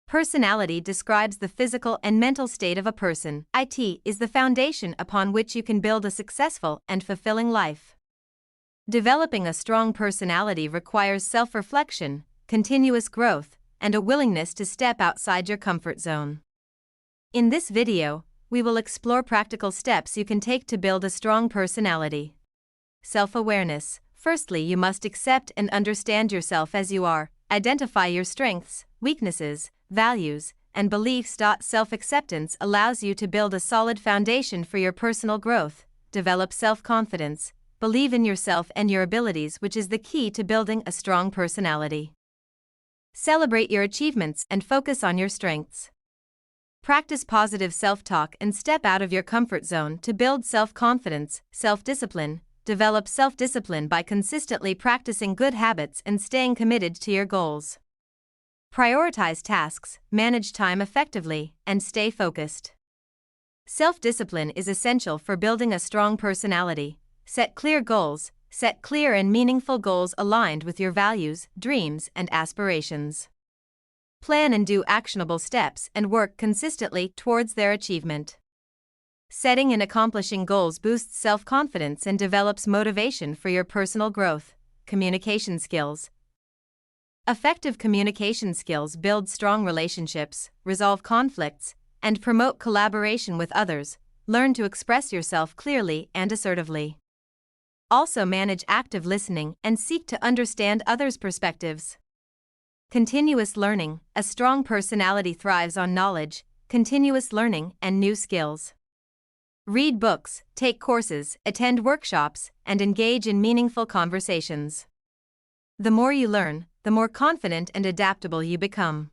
Personality describes the physical and mental state of a person. It is the foundation upon which you can build a successful and fulfilling life. Developing a strong personality requires self-reflection, continuous growth, and a willingness to step outside your comfort zone. In this video, we will explore practical steps you can take to build a strong personality. Self-awareness. Firstly, you must accept and understand yourself as you are. Identify your strengths, weaknesses, values, and beliefs. Self-acceptance allows you to build a solid foundation for your personal growth. Develop self-confidence. Believe in yourself and your abilities, which is the key to building a strong personality. Celebrate your achievements and focus on your strengths. Practice positive self-talk and step out of your comfort zone to build self-confidence. Self-discipline. Develop self-discipline by consistently practicing good habits and staying committed to your goals. Prioritize tasks, manage time effectively, and stay focused. Self-discipline is essential for building a strong personality. Set clear goals. Set clear and meaningful goals aligned with your values, dreams, and aspirations. Plan and do actionable steps and work consistently towards their achievement. Setting and accomplishing goals boosts self-confidence and develops motivation for your personal growth. Communication skills. Effective communication skills build strong relationships, resolve conflicts, and promote collaboration with others. Learn to express yourself clearly and assertively. Also manage active listening and seek to understand others' perspectives. Continuous learning. A strong personality thrives on knowledge, continuous learning, and new skills. Read books, take courses, attend workshops, and engage in meaningful conversations. The more you learn, the more confident and adaptable you become.